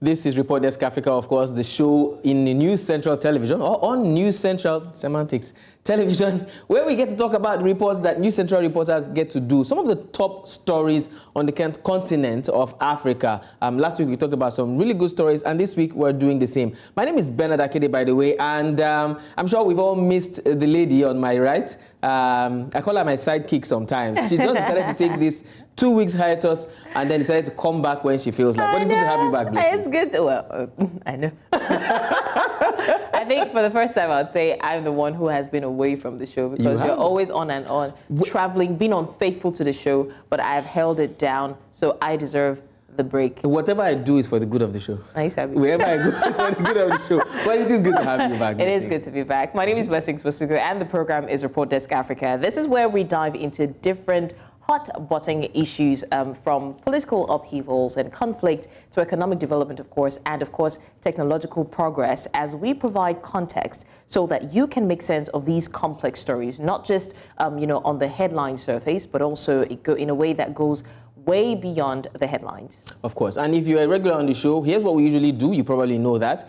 This is Report Desk Africa, of course, the show in the News Central Television, or on News Central Semantics Television, where we get to talk about reports that News Central reporters get to do. Some of the top stories on the continent of Africa. Last week we talked about some really good stories, and this week we're doing the same. My name is Bernard Akede, by the way, and I'm sure we've all missed the lady on my right. I call her my sidekick sometimes. She just decided to take this 2 weeks hiatus and then decided to come back when she feels like. But it's good to have you back, Blessings. It's good. Well, I know. I think for the first time, I would say I'm the one who has been away from the show because you're always on and on, traveling, being unfaithful to the show, but I've held it down, so I deserve the break. Whatever I do is for the good of the show. Nice having you. Wherever I go is for the good of the show. But it is good to have you back. It is good to be back. My name is Mosugu, and the program is Report Desk Africa. This is where we dive into different hot-button issues from political upheavals and conflict to economic development, of course, and of course, technological progress as we provide context so that you can make sense of these complex stories, not just, on the headline surface, but also in a way that goes way beyond the headlines. Of course. And if you're a regular on the show, here's what we usually do. You probably know that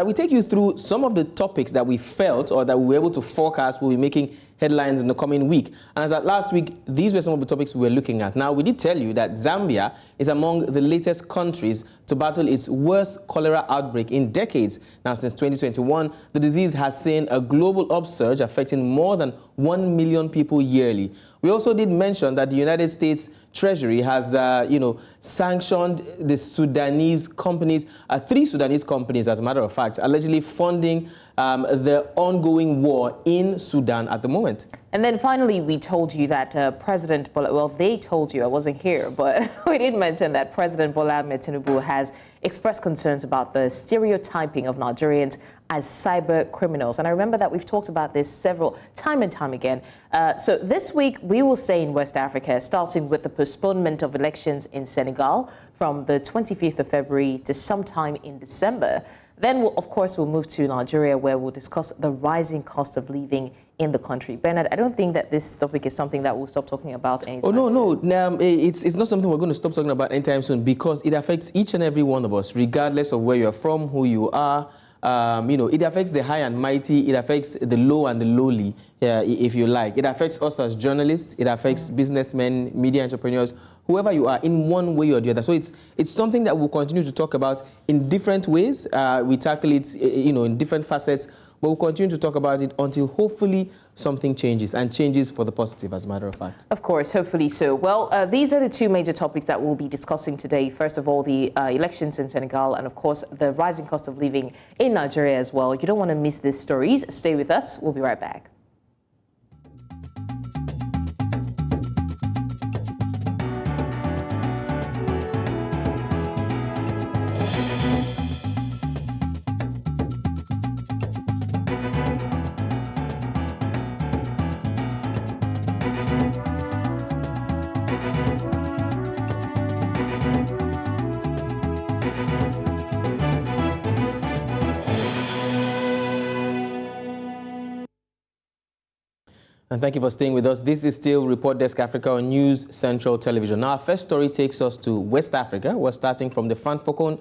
we take you through some of the topics that we felt or that we were able to forecast will be making headlines in the coming week. And as at last week, these were some of the topics we were looking at. Now, we did tell you that Zambia is among the latest countries to battle its worst cholera outbreak in decades. Now, since 2021, the disease has seen a global upsurge affecting more than 1 million people yearly. We also did mention that the United States Treasury has, sanctioned the Sudanese companies, 3 Sudanese companies, as a matter of fact, allegedly funding the ongoing war in Sudan at the moment. And then finally, we told you that President Bola, well, they told you, I wasn't here, but we did mention that President Bola Ahmed Tinubu has expressed concerns about the stereotyping of Nigerians as cyber criminals. And I remember that we've talked about this time and time again. So this week, we will stay in West Africa, starting with the postponement of elections in Senegal from the 25th of February to sometime in December. Then, of course, we'll move to Nigeria, where we'll discuss the rising cost of living in the country. Bernard, I don't think that this topic is something that we'll stop talking about anytime soon. Oh, no. It's not something we're going to stop talking about anytime soon because it affects each and every one of us, regardless of where you're from, who you are. It affects the high and mighty. It affects the low and the lowly, if you like. It affects us as journalists. It affects businessmen, media entrepreneurs, whoever you are, in one way or the other. So it's something that we'll continue to talk about in different ways. We tackle it, in different facets. But we'll continue to talk about it until hopefully something changes, and changes for the positive, as a matter of fact. Of course, hopefully so. Well, these are the 2 major topics that we'll be discussing today. First of all, the elections in Senegal, and of course, the rising cost of living in Nigeria as well. You don't want to miss these stories. Stay with us. We'll be right back. And thank you for staying with us. This is still Report Desk Africa on News Central Television. Now, our first story takes us to West Africa. We're starting from the francophone,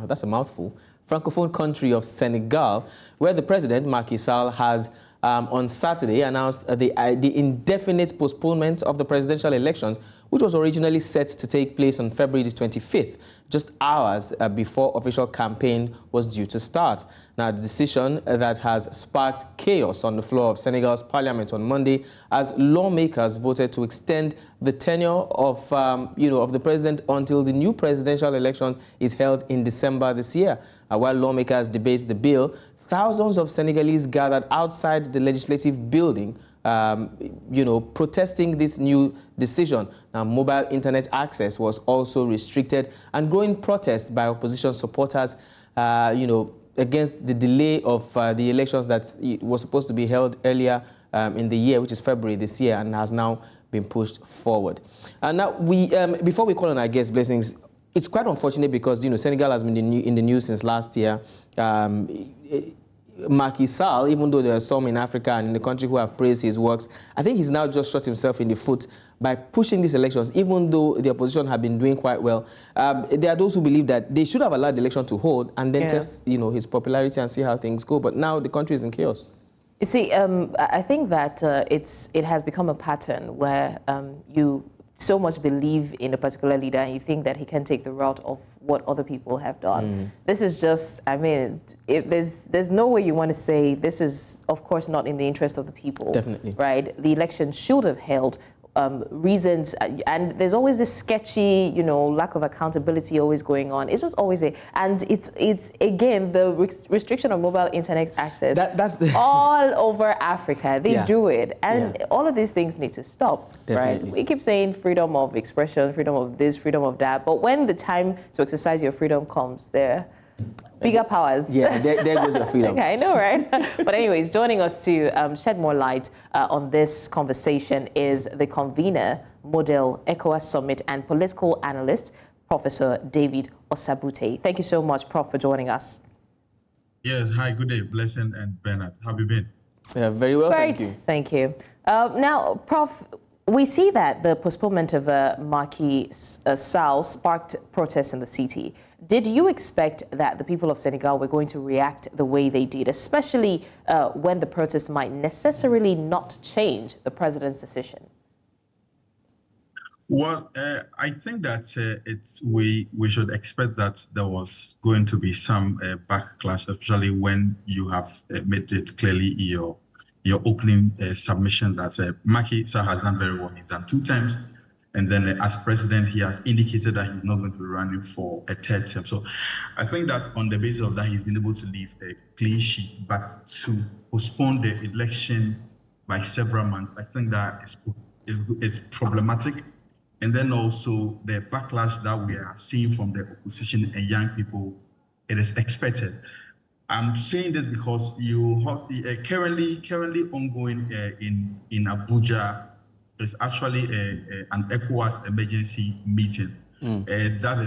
that's a mouthful, francophone country of Senegal, where the President Macky Sall has on Saturday announced the indefinite postponement of the presidential elections, which was originally set to take place on February the 25th, just hours before official campaign was due to start. Now, the decision that has sparked chaos on the floor of Senegal's parliament on Monday, as lawmakers voted to extend the tenure of the president until the new presidential election is held in December this year. While lawmakers debate the bill, thousands of Senegalese gathered outside the legislative building, protesting this new decision. Now, mobile internet access was also restricted, and growing protests by opposition supporters, against the delay of the elections that was supposed to be held earlier in the year, which is February this year, and has now been pushed forward. And now, before we call on our guest, Blessings, it's quite unfortunate because Senegal has been in the news since last year. Macky Sall, even though there are some in Africa and in the country who have praised his works, I think he's now just shot himself in the foot by pushing these elections, even though the opposition have been doing quite well. There are those who believe that they should have allowed the election to hold and then test, his popularity and see how things go. But now the country is in chaos. You see, I think that it has become a pattern where you so much believe in a particular leader and you think that he can take the route of what other people have done. This is just, I mean, there's no way you want to say this is, of course, not in the interest of the people. Definitely. Right? The election should have held. Reasons, and there's always this sketchy, lack of accountability always going on. It's just always and it's again the restriction of mobile internet access. That's all over Africa. They do it, and all of these things need to stop. Definitely. Right? We keep saying freedom of expression, freedom of this, freedom of that, but when the time to exercise your freedom comes, there. Bigger powers. Yeah, there goes your freedom. Okay, I know, right? But anyways, joining us to shed more light on this conversation is the convener, model, ECOWAS Summit, and political analyst, Professor David Osabutey. Thank you so much, Prof, for joining us. Yes, hi, good day, Blessing and Bernard. How have you been? Yeah, very well, Great. thank you. Thank you. Now, Prof, we see that the postponement of Macky Sall sparked protests in the city. Did you expect that the people of Senegal were going to react the way they did, especially when the protests might necessarily not change the president's decision? Well, I think that we should expect that there was going to be some backlash, especially when you have made it clearly in your opening submission that Macky Sall has done very well. He's done 2 times. And then as president, he has indicated that he's not going to be running for a 3rd term. So I think that on the basis of that, he's been able to leave a clean sheet. But to postpone the election by several months, I think that is problematic. And then also the backlash that we are seeing from the opposition and young people, it is expected. I'm saying this because you have currently ongoing in Abuja. It's actually an ECOWAS emergency meeting that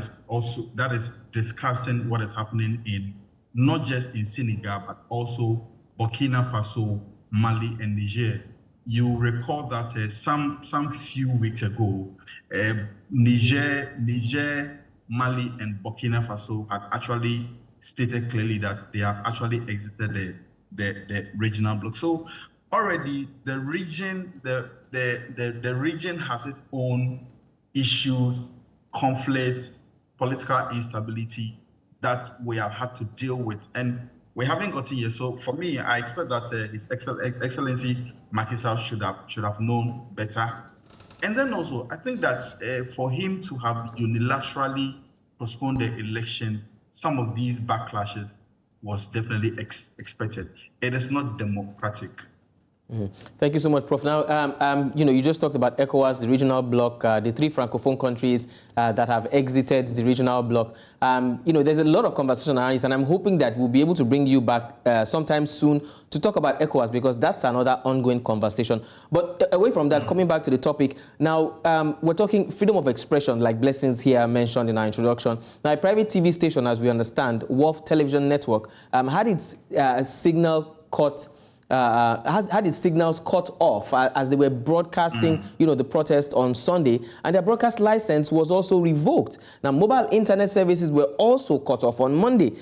is discussing what is happening in not just in Senegal but also Burkina Faso, Mali, and Niger. You recall that some few weeks ago, Niger, Mali, and Burkina Faso had actually stated clearly that they have actually exited the regional bloc. So already the region has its own issues, conflicts, political instability that we have had to deal with, and we haven't gotten here. So for me, I expect that His Excellency Macky Sall should have known better. And then also, I think that for him to have unilaterally postponed the elections, some of these backlashes was definitely expected. It is not democratic. Thank you so much, Prof. Now, you just talked about ECOWAS, the regional bloc, the 3 francophone countries that have exited the regional bloc. There's a lot of conversation around this, and I'm hoping that we'll be able to bring you back sometime soon to talk about ECOWAS, because that's another ongoing conversation. But away from that, coming back to the topic, now we're talking freedom of expression, like Blessings here mentioned in our introduction. Now, a private TV station, as we understand, Wolf Television Network, had its signal cut. Has had its signals cut off as they were broadcasting, the protest on Sunday, and their broadcast license was also revoked. Now, mobile internet services were also cut off on Monday.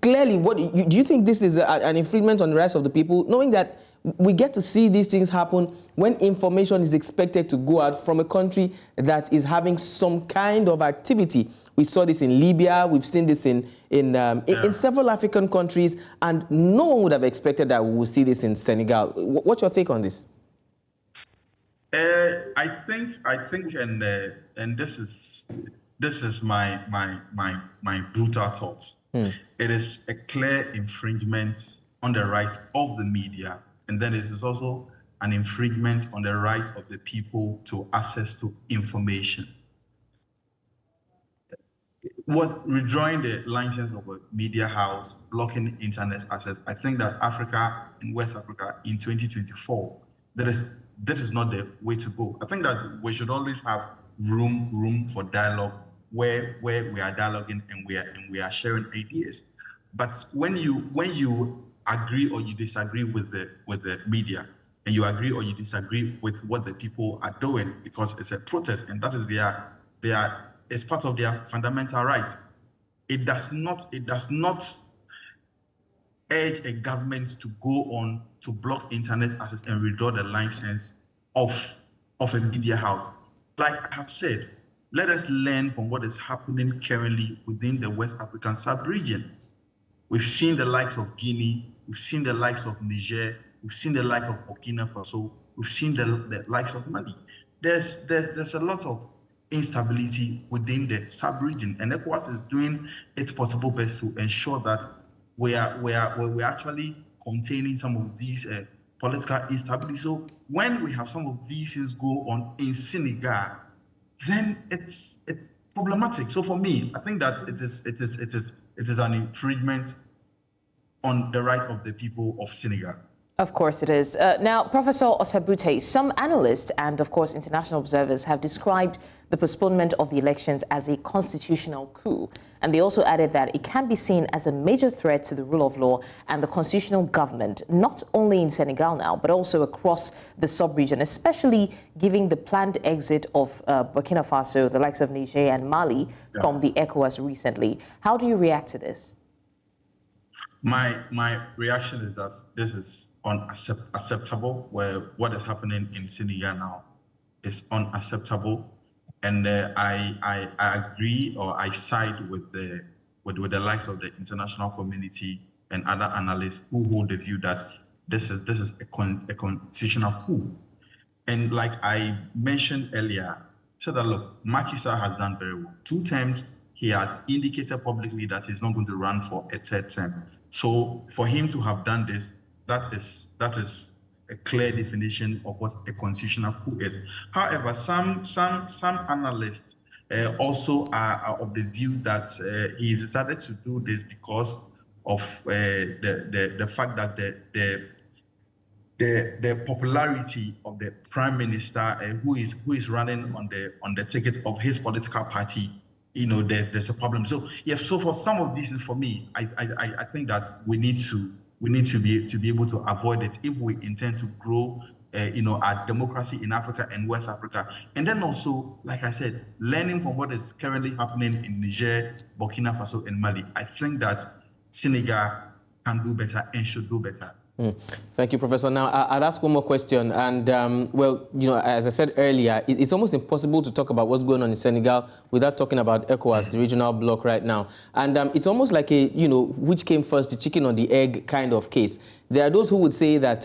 Clearly, do you think this is an infringement on the rights of the people, knowing that we get to see these things happen when information is expected to go out from a country that is having some kind of activity? We saw this in Libya. We've seen this in several African countries, and no one would have expected that we would see this in Senegal. What's your take on this? I think, and this is my brutal thoughts. It is a clear infringement on the right of the media, and then it is also an infringement on the right of the people to access to information. Withdrawing the license of a media house, blocking internet access, I think that Africa and West Africa in 2024, that is not the way to go. I think that we should always have room for dialogue where we are dialoguing and we are sharing ideas. But when you agree or you disagree with the media, and you agree or you disagree with what the people are doing because it's a protest, and that is it's part of their fundamental right. It does not urge a government to go on to block internet access and withdraw the license of a media house. Like I have said, let us learn from what is happening currently within the West African sub-region. We've seen the likes of Guinea, we've seen the likes of Niger, we've seen the likes of Burkina Faso, we've seen the likes of Mali. There's a lot of instability within the sub-region, and ECOWAS is doing its possible best to ensure that we're actually containing some of these political instability. So when we have some of these things go on in Senegal, then it's problematic. So for me, I think that it is an infringement on the right of the people of Senegal. Of course it is. Now, Professor Osabutey, some analysts and, of course, international observers have described the postponement of the elections as a constitutional coup. And they also added that it can be seen as a major threat to the rule of law and the constitutional government, not only in Senegal now, but also across the sub-region, especially given the planned exit of Burkina Faso, the likes of Niger and Mali, from the ECOWAS recently. How do you react to this? My reaction is that this is unacceptable. Where what is happening in Senegal now is unacceptable, and I agree, or I side with the likes of the international community and other analysts who hold the view that this is a constitutional coup. And like I mentioned earlier, so that look, Macky Sall has done very well. 2 terms, he has indicated publicly that he's not going to run for a 3rd term. So for him to have done this, that is a clear definition of what a constitutional coup is. However, some analysts also are of the view that he decided to do this because of the fact that the popularity of the prime minister who is running on the ticket of his political party, there's a problem. So yes, so for some of these, for me, I think that we need to be able to avoid it if we intend to grow our democracy in Africa and West Africa. And then also, like I said, learning from what is currently happening in Niger, Burkina Faso, and Mali. I think that Senegal can do better and should do better. Thank you, Professor. Now, I'd ask one more question. And, as I said earlier, it's almost impossible to talk about what's going on in Senegal without talking about ECOWAS, the regional bloc right now. And it's almost like a, which came first, the chicken or the egg kind of case. There are those who would say that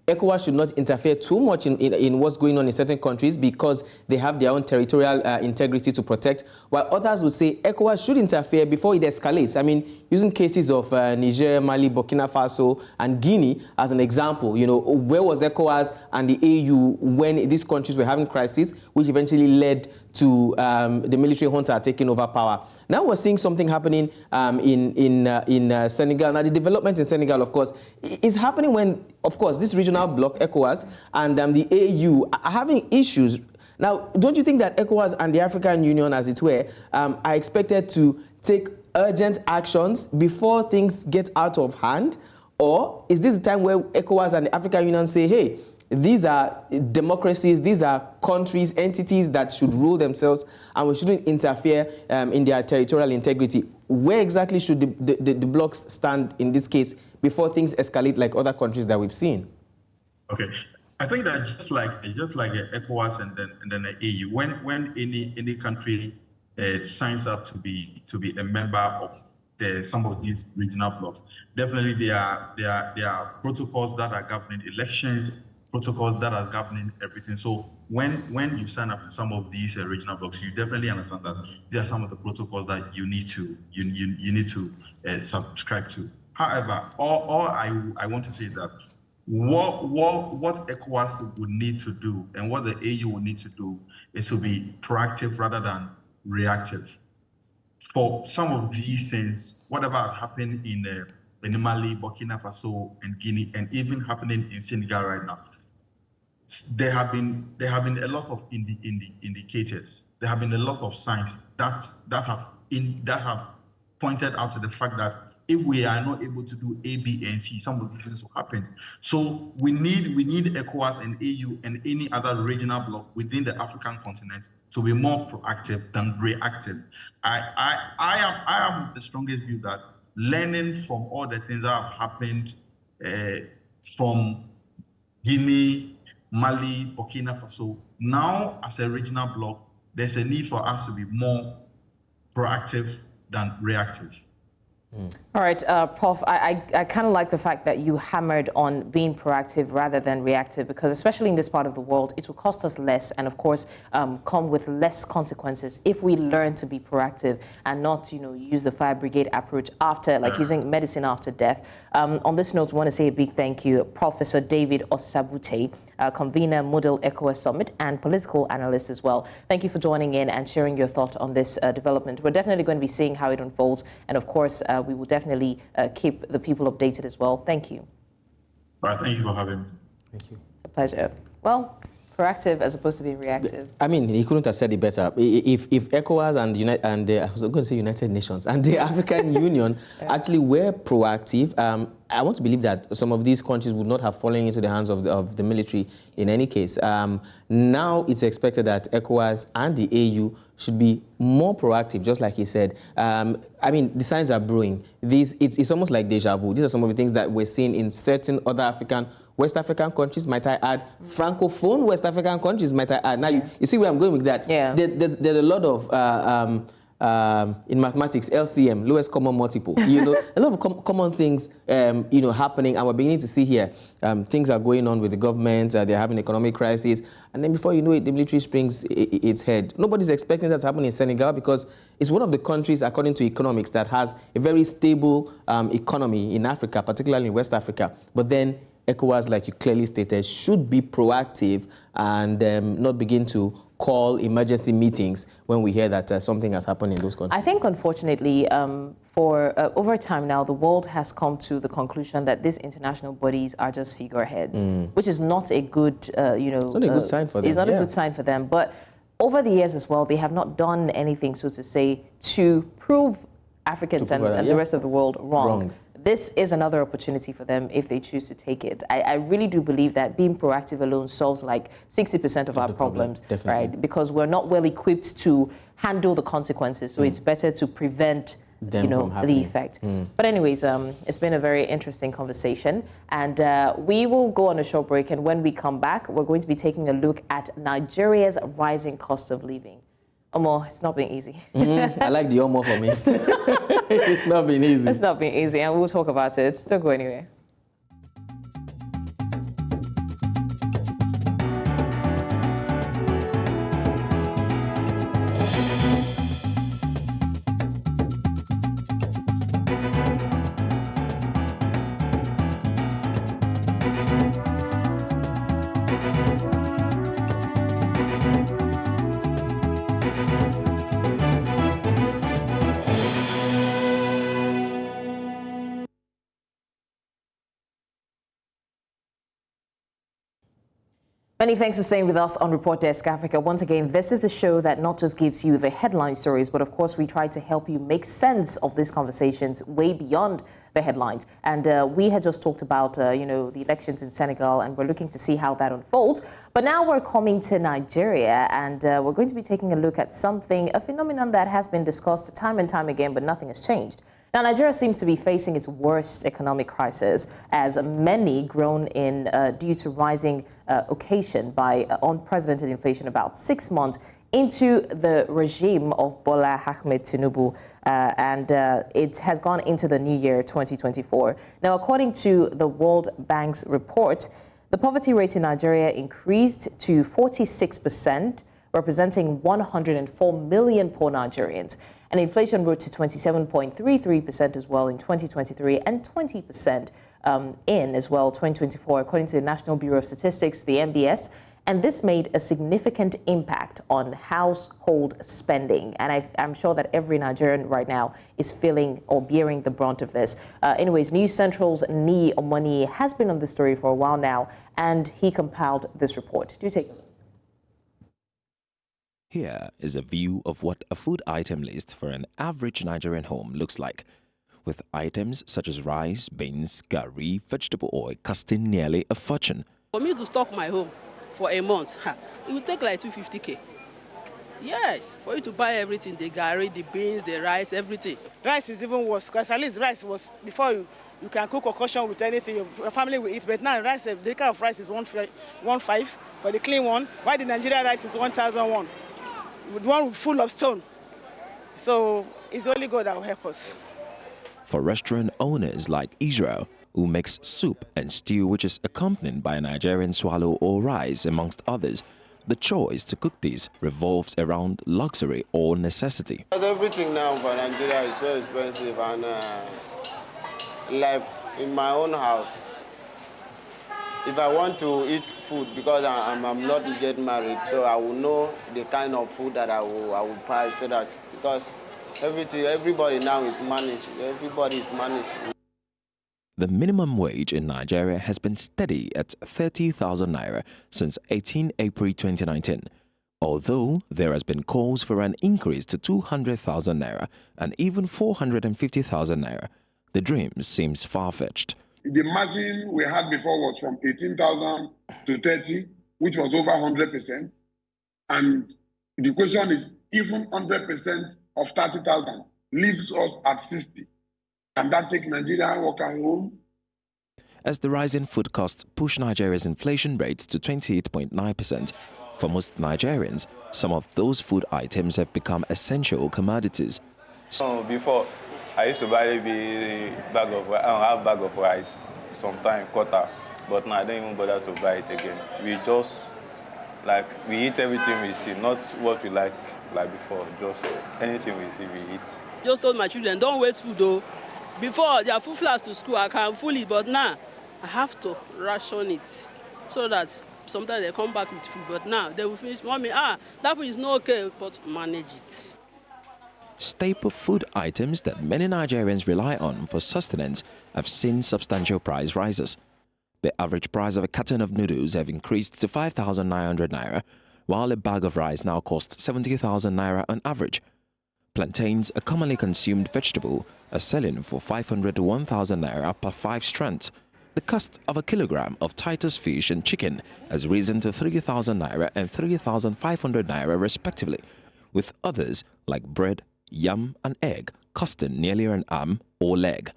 ECOWAS should not interfere too much in what's going on in certain countries because they have their own territorial integrity to protect, while others would say ECOWAS should interfere before it escalates. I mean, using cases of Niger, Mali, Burkina Faso, and Guinea as an example, where was ECOWAS and the AU when these countries were having crises, which eventually led to the military junta taking over power. Now we're seeing something happening in Senegal. Now the development in Senegal, of course, is happening when, of course, this regional bloc, ECOWAS, and the AU are having issues. Now, don't you think that ECOWAS and the African Union, as it were, are expected to take urgent actions before things get out of hand? Or is this the time where ECOWAS and the African Union say, hey, these are democracies, these are countries, entities that should rule themselves, and we shouldn't interfere in their territorial integrity? Where exactly should the blocs stand in this case before things escalate like other countries that we've seen? Okay, I think that just like ECOWAS and then the AU, when any country signs up to be a member of some of these regional blocs, definitely there are protocols that are governing elections, protocols that are governing everything. So when you sign up to some of these regional blocs, you definitely understand that there are some of the protocols that you need to subscribe to. However, all I want to say is that what ECOWAS would need to do and what the AU would need to do is to be proactive rather than reactive. For some of these things, whatever has happened in Mali, Burkina Faso, and Guinea, and even happening in Senegal right now, there have been a lot of indicators. There have been a lot of signs that have pointed out to the fact that if we are not able to do A, B, and C, some of these things will happen. So we need ECOWAS and AU and any other regional bloc within the African continent to be more proactive than reactive. I am of the strongest view that learning from all the things that have happened from Guinea, Mali, Burkina Faso, now as a regional bloc, there's a need for us to be more proactive than reactive. All right, Prof, I kind of like the fact that you hammered on being proactive rather than reactive, because especially in this part of the world, it will cost us less and, of course, come with less consequences if we learn to be proactive and not, use the fire brigade approach after, like using medicine after death. On this note, I want to say a big thank you, Professor David Osabutey, Convener, Model ECOWAS Summit, and political analyst as well. Thank you for joining in and sharing your thought on this development. We're definitely going to be seeing how it unfolds, and of course, we will definitely keep the people updated as well. Thank you. All right, thank you for having me. Thank you. It's a pleasure. Well, proactive as opposed to being reactive. I mean, he couldn't have said it better. If ECOWAS and I was going to say United Nations and the African Union actually were proactive, I want to believe that some of these countries would not have fallen into the hands of the military in any case. Now it's expected that ECOWAS and the AU should be more proactive, just like he said. I mean, the signs are brewing. It's almost like deja vu. These are some of the things that we're seeing in certain other West African countries, might I add, Francophone West African countries, might I add. Now, you see where I'm going with that? Yeah. There's a lot of, in mathematics, LCM, lowest common multiple, a lot of common things, happening, and we're beginning to see here, things are going on with the government, they're having economic crisis, and then before you know it, the military springs its head. Nobody's expecting that to happen in Senegal because it's one of the countries, according to economics, that has a very stable economy in Africa, particularly in West Africa. But then ECOWAS, like you clearly stated, should be proactive and not begin to call emergency meetings when we hear that something has happened in those countries. I think, unfortunately, for over time now, the world has come to the conclusion that these international bodies are just figureheads, which is not a good, It's not a good sign for them. It's not a good sign for them. But over the years as well, they have not done anything, so to say, to prove Africans and the rest of the world wrong. This is another opportunity for them if they choose to take it. I really do believe that being proactive alone solves like 60% of our problems, right? Because we're not well equipped to handle the consequences. So it's better to prevent the effect. But anyways, it's been a very interesting conversation, and we will go on a short break. And when we come back, we're going to be taking a look at Nigeria's rising cost of living. Omo, it's not been easy. I like the Omo for me. It's not been easy. It's not been easy, and we'll talk about it. Don't go anywhere. Many thanks for staying with us on Report Desk Africa. Once again, this is the show that not just gives you the headline stories, but of course we try to help you make sense of these conversations way beyond the headlines. And we had just talked about, the elections in Senegal, and we're looking to see how that unfolds. But now we're coming to Nigeria, and we're going to be taking a look at a phenomenon that has been discussed time and time again, but nothing has changed. Now, Nigeria seems to be facing its worst economic crisis, as many groan in due to rising occasion by unprecedented inflation about 6 months into the regime of Bola Ahmed Tinubu, and it has gone into the new year 2024. Now, according to the World Bank's report, the poverty rate in Nigeria increased to 46%, representing 104 million poor Nigerians. And inflation rose to 27.33% as well in 2023 and 20% in as well 2024, according to the National Bureau of Statistics, the NBS. And this made a significant impact on household spending. And I'm sure that every Nigerian right now is feeling or bearing the brunt of this. Anyways, News Central's Ni Omoni has been on the story for a while now, and he compiled this report. Do take a look. Here is a view of what a food item list for an average Nigerian home looks like. with items such as rice, beans, curry, vegetable oil costing nearly a fortune. For me to stock my home for a month, it will take like 250K. Yes, for you to buy everything, the curry, the beans, the rice, everything. Rice is even worse, because at least rice was, before you can cook concoction with anything, your family will eat. But now rice, the kind of rice is 1.5 for the clean one, while the Nigerian rice is 1,001, with one full of stone. So it's only God that will help us. For restaurant owners like Israel, who makes soup and stew which is accompanied by a Nigerian swallow or rice, amongst others, the choice to cook these revolves around luxury or necessity. Everything now for Nigeria is so expensive, and like in my own house, if I want to eat food, because I'm not yet married, so I will know the kind of food that I will buy, so that, because everybody now is managed, everybody is managed. The minimum wage in Nigeria has been steady at 30,000 naira since 18 April 2019, although there has been calls for an increase to 200,000 naira and even 450,000 naira. The dream seems far-fetched. The margin we had before was from 18,000 to 30, which was over 100%. And the question is, even 100% of 30,000 leaves us at 60. Can that take Nigerian workers home? As the rising food costs push Nigeria's inflation rate to 28.9%, for most Nigerians, some of those food items have become essential commodities. Before, I used to buy a bag of rice, sometimes quarter, but now I don't even bother to buy it again. We just, we eat everything we see, not what we like before, just anything we see, we eat. Just told my children, don't waste food though. Before, they are full flask to school, I can full it, but now I have to ration it so that sometimes they come back with food, but now they will finish. Mommy, that food is not okay, but manage it. Staple food items that many Nigerians rely on for sustenance have seen substantial price rises. The average price of a carton of noodles have increased to 5,900 naira, while a bag of rice now costs 70,000 naira on average. Plantains, a commonly consumed vegetable, are selling for 500 to 1,000 naira per 5 strands. The cost of a kilogram of Titus fish and chicken has risen to 3,000 naira and 3,500 naira respectively, with others like bread, yam and egg costing nearly an arm or leg.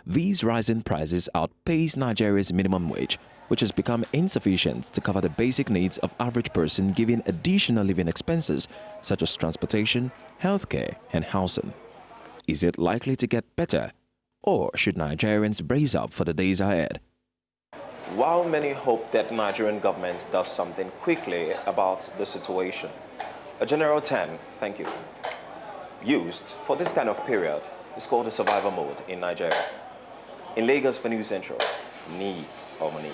These rising prices outpace Nigeria's minimum wage, which has become insufficient to cover the basic needs of average person, giving additional living expenses such as transportation, healthcare and housing. Is it likely to get better, or should Nigerians brace up for the days ahead? While many hope that Nigerian government does something quickly about the situation, a general term, thank you, used for this kind of period is called the survival mode in Nigeria. In Lagos for News Central, Ni Omani.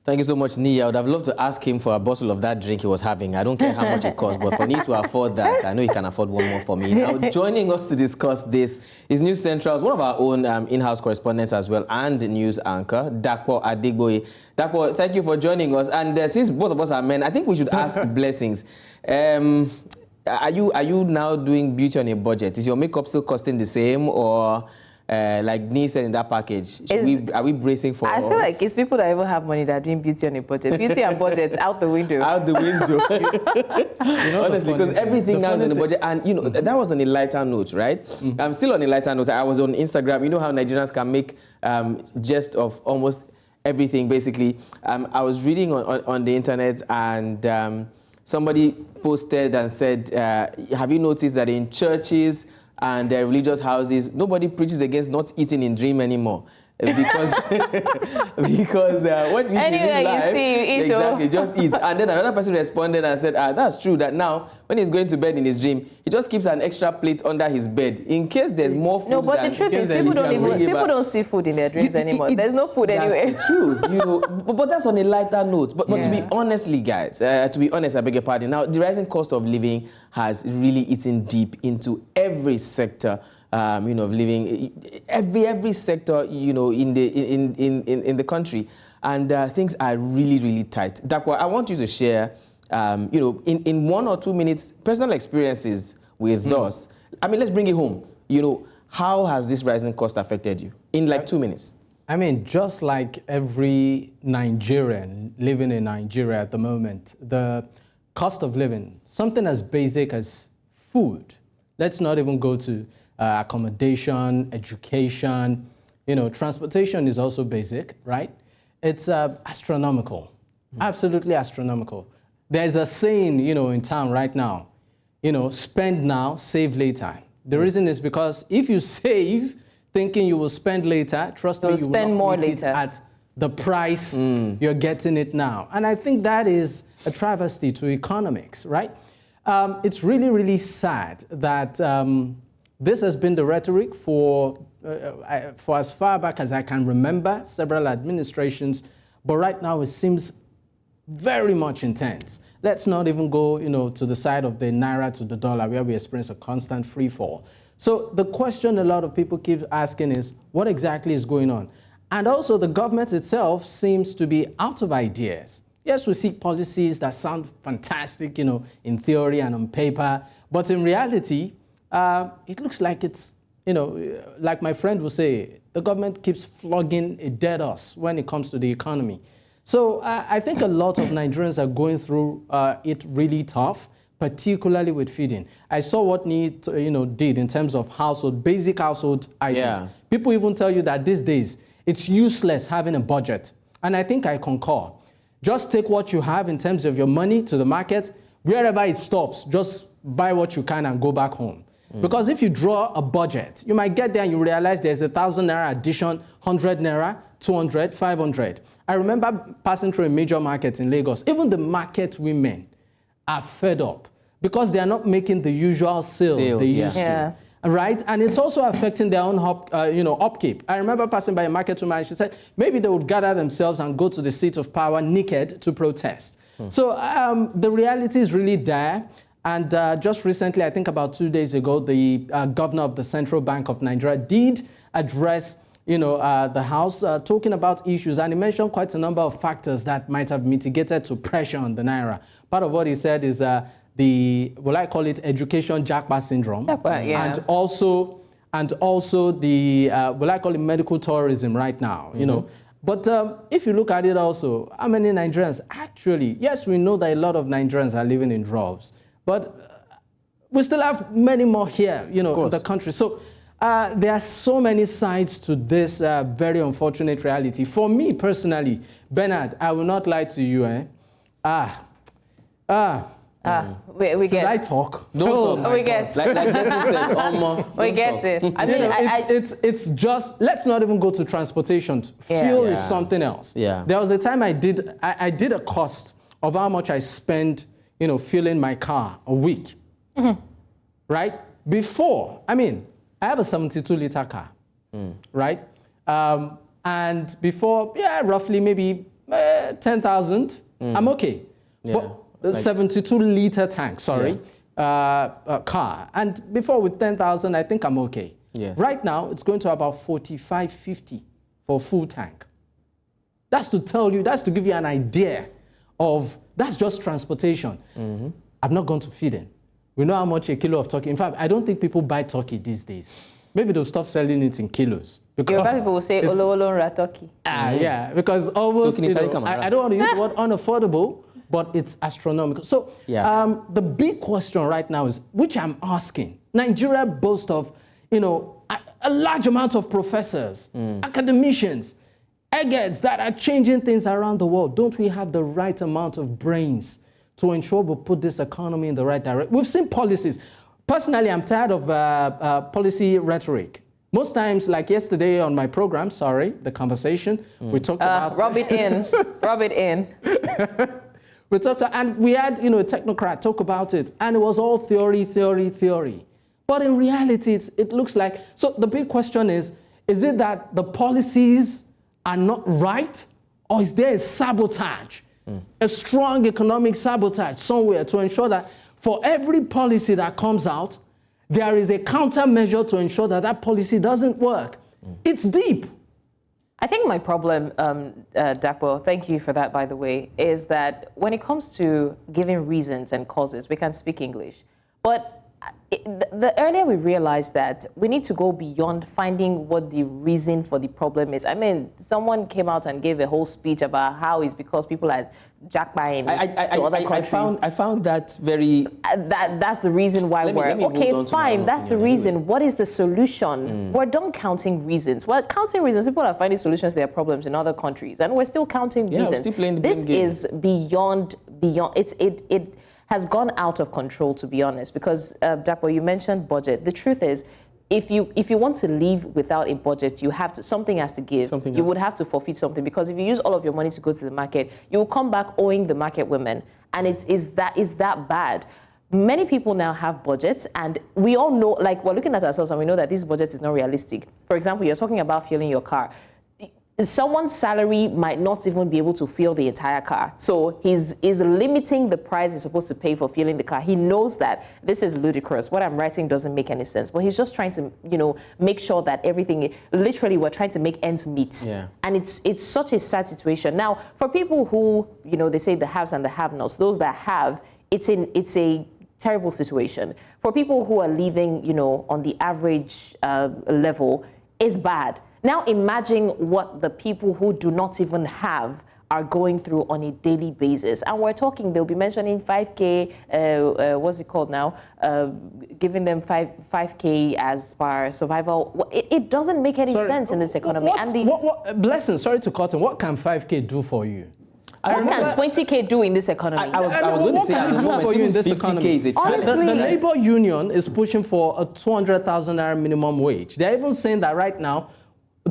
Thank you so much, Ni. I would have loved to ask him for a bottle of that drink he was having. I don't care how much it costs, but for me to afford that, I know he can afford one more for me. Now, joining us to discuss this is News Central's one of our own in-house correspondents as well, and news anchor, Dapo Adigboye. Dapo, thank you for joining us. And since both of us are men, I think we should ask Blessings. Are you now doing beauty on a budget? Is your makeup still costing the same, or like Ni said in that package, are we bracing for? I feel like it's people that even have money that are doing beauty on a budget. Beauty and budget out the window. Out the window. Honestly, because everything now is on the budget, and that was on a lighter note, right? I'm still on a lighter note. I was on Instagram. You know how Nigerians can make jest of almost everything. Basically, I was reading on the internet, and somebody posted and said, have you noticed that in churches and religious houses, nobody preaches against not eating in dream anymore? Because what you anywhere you see, you eat. Exactly, just eat. And then another person responded and said, that's true, that now when he's going to bed in his dream, he just keeps an extra plate under his bed in case there's more food. No, but the truth is, people don't see food in their dreams anymore. There's no food anywhere. That's the truth. But that's on a lighter note. But to be honestly, guys, I beg your pardon. Now, the rising cost of living has really eaten deep into every sector of living, every sector, in the country, and things are really, really tight. Dakwa, I want you to share, in 1 or 2 minutes, personal experiences with us. I mean, let's bring it home. How has this rising cost affected you? In like 2 minutes. I mean, just like every Nigerian living in Nigeria at the moment, the cost of living, something as basic as food. Let's not even go to accommodation, education, transportation is also basic, right? It's astronomical, absolutely astronomical. There's a saying, in town right now, spend now, save later. The reason is because if you save thinking you will spend later, trust me, you will spend more later at the price you're getting it now. And I think that is a travesty to economics, right? It's really, really sad that this has been the rhetoric for as far back as I can remember, several administrations, but right now it seems very much intense. Let's not even go, to the side of the naira to the dollar, where we experience a constant free fall. So the question a lot of people keep asking is, what exactly is going on? And also the government itself seems to be out of ideas. Yes, we see policies that sound fantastic, in theory and on paper, but in reality, it looks like it's, like my friend would say, the government keeps flogging a dead horse when it comes to the economy. So I think a lot of Nigerians are going through it really tough, particularly with feeding. I saw what NEED, did in terms of basic household items. Yeah. People even tell you that these days, it's useless having a budget. And I think I concur. Just take what you have in terms of your money to the market. Wherever it stops, just buy what you can and go back home. Because if you draw a budget, you might get there and you realize there's 1,000 naira addition, 100 naira, 200, 500. I remember passing through a major market in Lagos. Even the market women are fed up because they are not making the usual sales they used to. Right? And it's also affecting their own upkeep. I remember passing by a market woman and she said maybe they would gather themselves and go to the seat of power naked to protest. So the reality is really dire. And just recently, I think about 2 days ago, the governor of the Central Bank of Nigeria did address the House talking about issues, and he mentioned quite a number of factors that might have mitigated to pressure on the naira. Part of what he said is will I call it education jackpot syndrome, and also the will I call it medical tourism right now, But if you look at it also, how many Nigerians actually, yes, we know that a lot of Nigerians are living in droves, but we still have many more here, in the country. So there are so many sides to this very unfortunate reality. For me personally, Bernard, I will not lie to you. We get. Should I talk? Don't talk. We get. Like this is it. We get it. I mean, it's just, let's not even go to transportation. Fuel is something else. Yeah. There was a time I did a cost of how much I spend, fueling my car a week. Right? Before, I have a 72-liter car, right? And before, roughly maybe 10,000, I'm okay. Yeah. But 72-liter tank, car. And before with 10,000, I think I'm okay. Yes. Right now, it's going to about 45, 50 for a full tank. That's to tell you, that's to give you an idea of, that's just transportation. I've not gone to feeding. We know how much a kilo of turkey. In fact, I don't think people buy turkey these days. Maybe they'll stop selling it in kilos. Yoruba people will say olo turkey. Yeah, because almost, I don't want to use the word unaffordable, but it's astronomical. So the big question right now is, which I'm asking, Nigeria boasts of, a large amount of professors, academicians, eggheads that are changing things around the world. Don't we have the right amount of brains to ensure we put this economy in the right direction? We've seen policies. Personally, I'm tired of policy rhetoric. Most times, like yesterday on my program, the conversation, we talked about... Rub it in. We talked, and we had, a technocrat talk about it, and it was all theory. But in reality, it looks like... So the big question is it that the policies are not right, or is there a sabotage, a strong economic sabotage somewhere to ensure that for every policy that comes out, there is a countermeasure to ensure that that policy doesn't work? It's deep. I think my problem, Dapo, thank you for that, by the way, is that when it comes to giving reasons and causes, we can speak English. But the earlier we realize that, we need to go beyond finding what the reason for the problem is. I mean, someone came out and gave a whole speech about how it's because people are jackbuying to other countries. I found that very... That's the reason why okay, fine, that's the reason. What is the solution? We're done counting reasons. Well, counting reasons, people are finding solutions to their problems in other countries, and we're still counting reasons. We're still playing the blame game. This is beyond, it has gone out of control, to be honest, because, Dapo, you mentioned budget. The truth is, if you want to leave without a budget, you have to, something has to give. You would have to forfeit something, because if you use all of your money to go to the market, you will come back owing the market women, and is that bad. Many people now have budgets, and we all know, like, we're looking at ourselves and we know that this budget is not realistic. For example, you're talking about fueling your car. Someone's salary might not even be able to fuel the entire car. So he's limiting the price he's supposed to pay for fueling the car. He knows that this is ludicrous. What I'm writing doesn't make any sense. But he's just trying to, make sure that everything, literally, we're trying to make ends meet. Yeah. And it's such a sad situation. Now, for people who, they say the haves and the have-nots, those that have, it's a terrible situation. For people who are living, on the average level, it's bad. Now imagine what the people who do not even have are going through on a daily basis. And we're talking, they'll be mentioning 5K, what's it called now? Giving them 5K as per survival. It doesn't make any sense in this economy. Blessing, sorry to cut in, what can 5K do for you? What can 20K do in this economy? I was going to say, at the moment, for you in this economy? Is a challenge. The labor union is pushing for a 200,000 naira minimum wage. They're even saying that right now,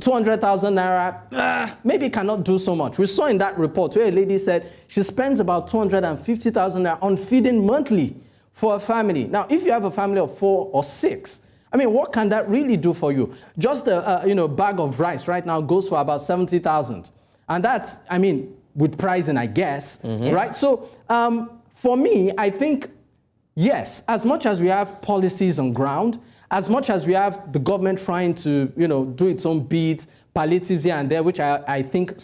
200,000 naira maybe cannot do so much. We saw in that report where a lady said she spends about 250,000 naira on feeding monthly for a family. Now, if you have a family of 4 or 6, I mean, what can that really do for you? Just a bag of rice right now goes for about 70,000, and that's, I mean, with pricing, I guess, right? So for me, I think yes, as much as we have policies on ground, as much as we have the government trying to, do its own bit, palliatives here and there, which I think,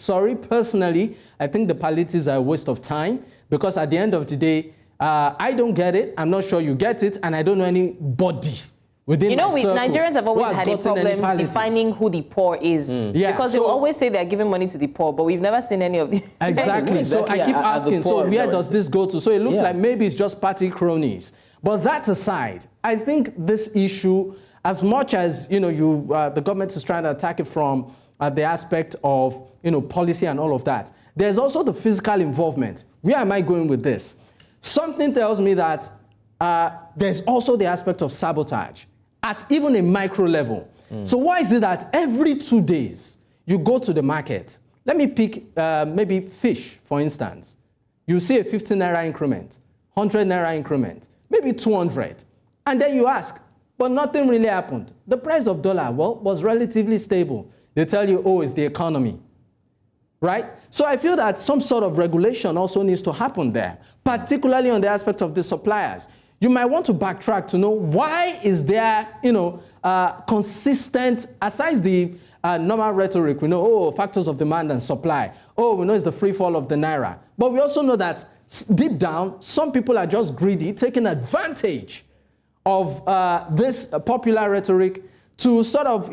personally, I think the palliatives are a waste of time, because at the end of the day, I don't get it, I'm not sure you get it, and I don't know anybody within my circle Nigerians have always had a problem defining who the poor is. Because they always say they're giving money to the poor, but we've never seen any of the... Exactly. So I keep asking, so where does this go to? So it looks like maybe it's just party cronies. But that aside, I think this issue, as much as the government is trying to attack it from the aspect of policy and all of that, there's also the physical involvement. Where am I going with this? Something tells me that there's also the aspect of sabotage at even a micro level. So why is it that every 2 days you go to the market? Let me pick maybe fish, for instance. You see a 50 naira increment, 100 naira increment, maybe 200. And then you ask, but nothing really happened. The price of dollar, was relatively stable. They tell you, oh, it's the economy, right? So I feel that some sort of regulation also needs to happen there, particularly on the aspect of the suppliers. You might want to backtrack to know why is there, consistent, aside the normal rhetoric, we know, factors of demand and supply. We know it's the free fall of the naira. But we also know that deep down, some people are just greedy, taking advantage of this popular rhetoric to sort of,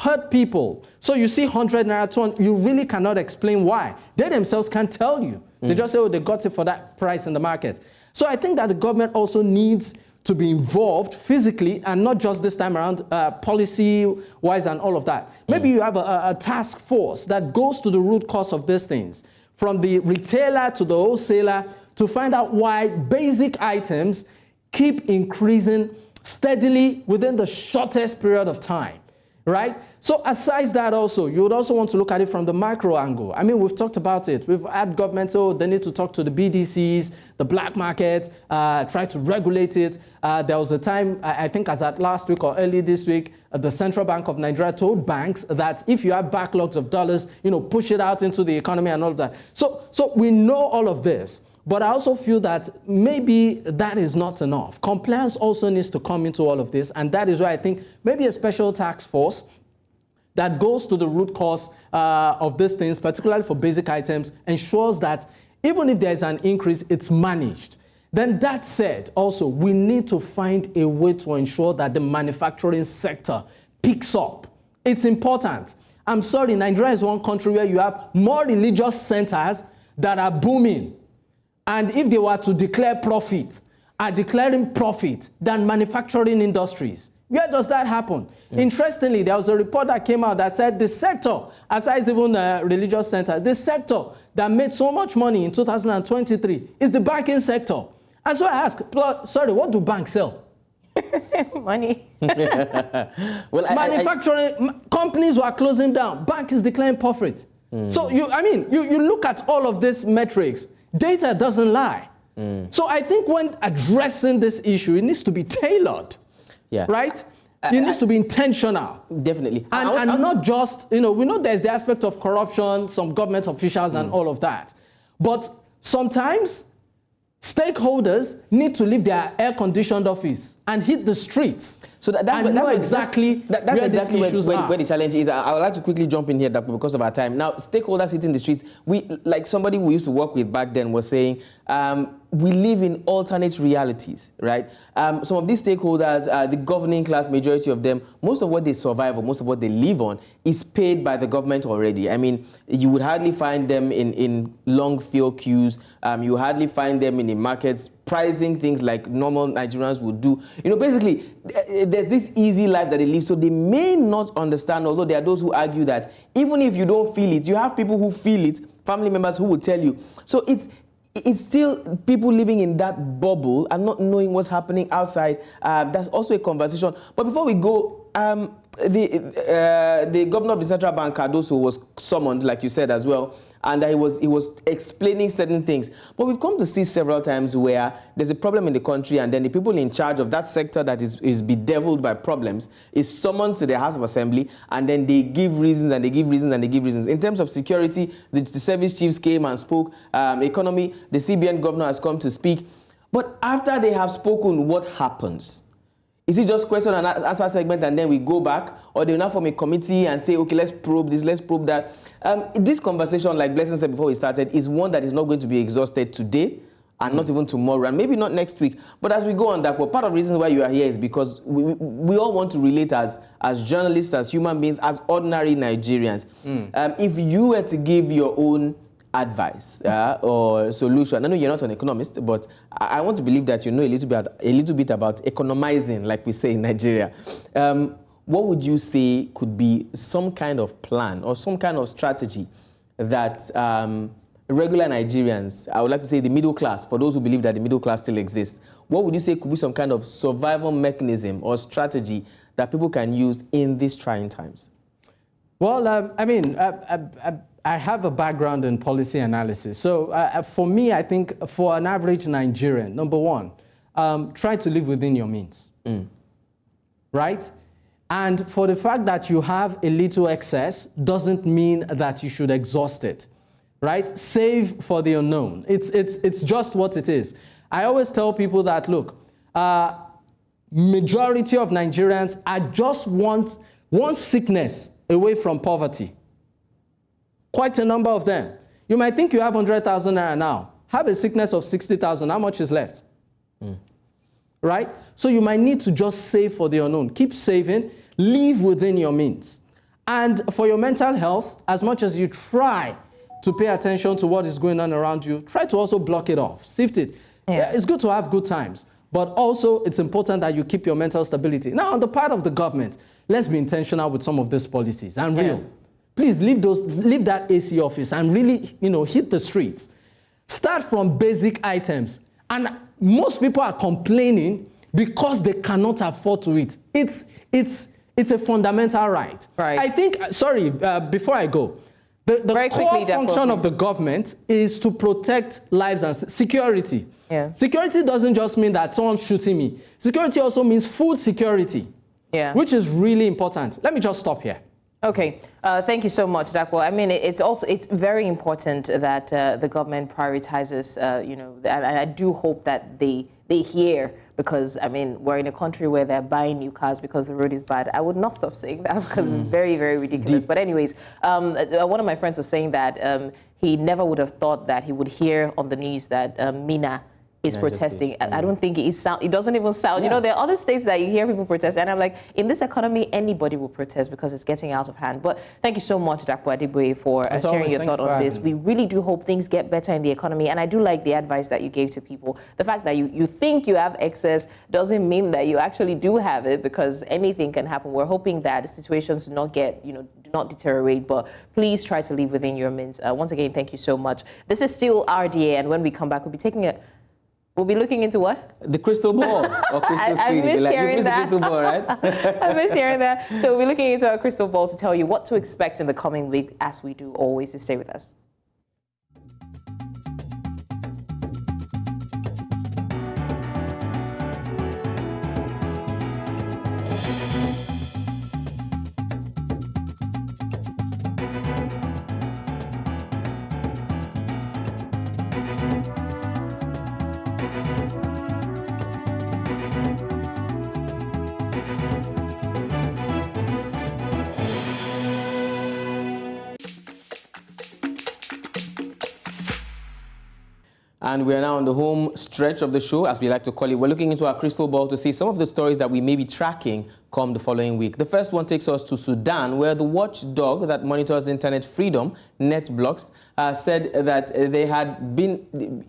hurt people. So you see 100 naira, 200, you really cannot explain why. They themselves can't tell you. They just say, they got it for that price in the market. So I think that the government also needs to be involved physically, and not just this time around policy-wise and all of that. Maybe you have a task force that goes to the root cause of these things, from the retailer to the wholesaler, to find out why basic items keep increasing steadily within the shortest period of time, right? So aside that also, you would also want to look at it from the macro angle. I mean, we've talked about it. We've had governments, they need to talk to the BDCs, the black market, try to regulate it. There was a time, I think as at last week or early this week, the Central Bank of Nigeria told banks that if you have backlogs of dollars, push it out into the economy and all of that. So we know all of this. But I also feel that maybe that is not enough. Compliance also needs to come into all of this, and that is why I think maybe a special task force that goes to the root cause of these things, particularly for basic items, ensures that even if there's an increase, it's managed. Then that said, also, we need to find a way to ensure that the manufacturing sector picks up. It's important. I'm sorry, Nigeria is one country where you have more religious centers that are booming. And if they were to declare profit, are declaring profit than manufacturing industries. Where does that happen? Interestingly, there was a report that came out that said the sector, aside even religious centers, the sector that made so much money in 2023 is the banking sector. And so I ask, sorry, what do banks sell? Money. Well, manufacturing companies were closing down. Bank is declaring profit. So you look at all of these metrics. Data doesn't lie. So I think when addressing this issue, it needs to be tailored. Yeah. Right? It needs to be intentional. Definitely. And not just, we know there's the aspect of corruption, some government officials and all of that. But sometimes stakeholders need to leave their air-conditioned office and hit the streets. So that's exactly where the challenge is. I would like to quickly jump in here because of our time. Now, stakeholders hitting the streets, like somebody we used to work with back then was saying, we live in alternate realities, right? Some of these stakeholders, the governing class, majority of them, most of what they survive or most of what they live on is paid by the government already. I mean, you would hardly find them in long fuel queues. You hardly find them in the markets pricing things like normal Nigerians would do. Basically, there's this easy life that they live, so they may not understand, although there are those who argue that even if you don't feel it, you have people who feel it, family members who will tell you. So it's still people living in that bubble and not knowing what's happening outside. That's also a conversation. But before we go, the governor of the central bank, Cardoso, was summoned, like you said as well, and he was explaining certain things. But we've come to see several times where there's a problem in the country, and then the people in charge of that sector that is bedeviled by problems is summoned to the House of Assembly, and then they give reasons and they give reasons and they give reasons. In terms of security, the service chiefs came and spoke. Economy, the CBN governor has come to speak. But after they have spoken, what happens? Is it just question and answer segment and then we go back? Or they will now form a committee and say, okay, let's probe this, let's probe that. This conversation, like Blessing said before we started, is one that is not going to be exhausted today and not even tomorrow and maybe not next week. But as we go on that, well, part of the reason why you are here is because we all want to relate as journalists, as human beings, as ordinary Nigerians. If you were to give your own advice or solution. I know you're not an economist, but I want to believe that you know a little bit about economizing, like we say in Nigeria. What would you say could be some kind of plan or some kind of strategy that regular Nigerians, I would like to say the middle class, for those who believe that the middle class still exists, what would you say could be some kind of survival mechanism or strategy that people can use in these trying times? Well, I have a background in policy analysis. So for me, I think for an average Nigerian, number one, try to live within your means, right? And for the fact that you have a little excess doesn't mean that you should exhaust it, right? Save for the unknown. It's just what it is. I always tell people that, look, majority of Nigerians are just one sickness away from poverty. Quite a number of them. You might think you have 100,000 naira now. Have a sickness of 60,000. How much is left? Right? So you might need to just save for the unknown. Keep saving. Live within your means. And for your mental health, as much as you try to pay attention to what is going on around you, try to also block it off. Sift it. Yeah. It's good to have good times, but also it's important that you keep your mental stability. Now, on the part of the government, let's be intentional with some of these policies and real. Yeah. Please leave that AC office and really, hit the streets. Start from basic items. And most people are complaining because they cannot afford to eat. It's a fundamental right. I think, before I go, the core function of the government is to protect lives and security. Yeah. Security doesn't just mean that someone's shooting me. Security also means food security, which is really important. Let me just stop here. Okay, thank you so much, Dakwa. I mean, it's very important that the government prioritizes, and I do hope that they hear, because, I mean, we're in a country where they're buying new cars because the road is bad. I would not stop saying that because it's very, very ridiculous. But anyways, one of my friends was saying that he never would have thought that he would hear on the news that Mina is protesting. I don't think it doesn't even sound, you know, there are other states that you hear people protest, and I'm like, in this economy, anybody will protest because it's getting out of hand. But thank you so much, Dr. Adeboye, for sharing your thought on this. We really do hope things get better in the economy, and I do like the advice that you gave to people. The fact that you think you have excess doesn't mean that you actually do have it, because anything can happen. We're hoping that the situations do not get, do not deteriorate, but please try to live within your means. Once again, thank you so much. This is still RDA, and when we come back, we'll be looking into what? The crystal ball. Or crystal I miss hearing that. The crystal ball, right? I miss hearing that. So we'll be looking into our crystal ball to tell you what to expect in the coming week, as we do always. To stay with us. And we are now on the home stretch of the show, as we like to call it. We're looking into our crystal ball to see some of the stories that we may be tracking come the following week. The first one takes us to Sudan, where the watchdog that monitors internet freedom, NetBlocks, said that there had been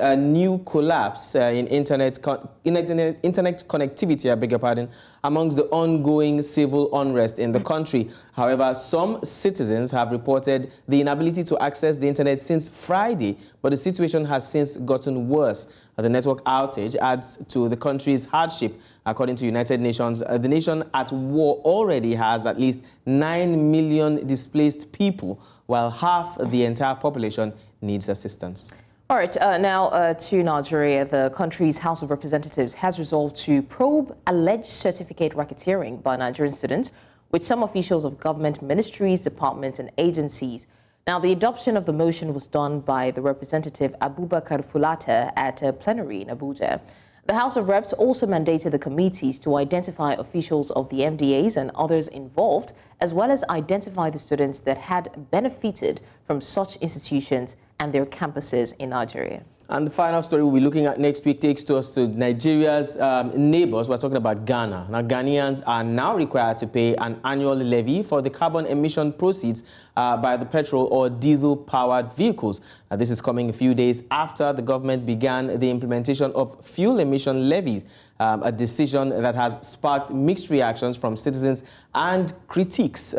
a new collapse in internet connectivity, I beg your pardon, amongst the ongoing civil unrest in the country. However, some citizens have reported the inability to access the internet since Friday, but the situation has since gotten worse. The network outage adds to the country's hardship. According to United Nations, the nation at war already has at least 9 million displaced people, while half the entire population needs assistance. All right, now to Nigeria. The country's House of Representatives has resolved to probe alleged certificate racketeering by Nigerian students with some officials of government ministries, departments, and agencies. Now, the adoption of the motion was done by the Representative Abubakar Fulata at a plenary in Abuja. The House of Reps also mandated the committees to identify officials of the MDAs and others involved, as well as identify the students that had benefited from such institutions and their campuses in Nigeria. And the final story we'll be looking at next week takes us to Nigeria's neighbors. We're talking about Ghana. Now, Ghanaians are now required to pay an annual levy for the carbon emission proceeds by the petrol or diesel-powered vehicles. This is coming a few days after the government began the implementation of fuel emission levies, a decision that has sparked mixed reactions from citizens and critics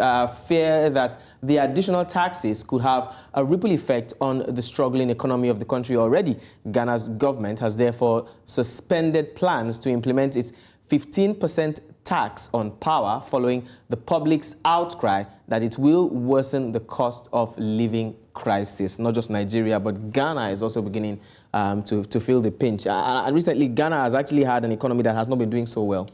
fear that the additional taxes could have a ripple effect on the struggling economy of the country already. Ghana's government has therefore suspended plans to implement its 15% tax on power following the public's outcry that it will worsen the cost of living crisis. Not just Nigeria, but Ghana is also beginning to feel the pinch. And recently, Ghana has actually had an economy that has not been doing so well.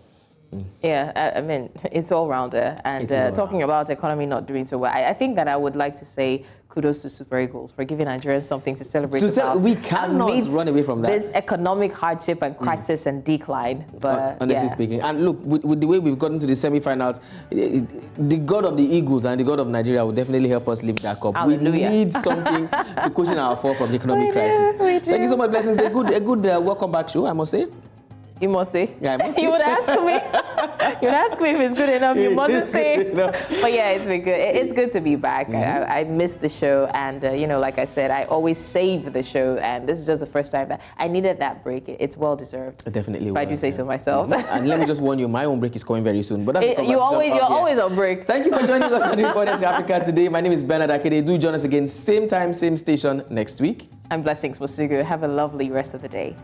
Yeah, I mean, it's all rounder. And talking about economy not doing so well, I think that I would like to say kudos to Super Eagles for giving Nigerians something to celebrate about. We cannot run away from that. This economic hardship and crisis and decline. But honestly speaking. And look, with the way we've gotten to the semi-finals, the God of the Eagles and the God of Nigeria will definitely help us lift that cup. Hallelujah. We need something to cushion our fall from the economic crisis. Thank you so much, Blessings. A good welcome back show, I must say. You must say. Yeah, I must say. You would ask me. You would ask me if it's good enough. You mustn't say. No. But yeah, it's been good. It's good to be back. I missed the show, and like I said, I always save the show, and this is just the first time that I needed that break. It's well deserved. Definitely. If I do say so myself. And let me just warn you, my own break is coming very soon. But that's you're always on break. Thank you for joining us on Report Desk Africa today. My name is Bernard Akede. Do join us again, same time, same station next week. I'm Blessings Mosugu. Have a lovely rest of the day.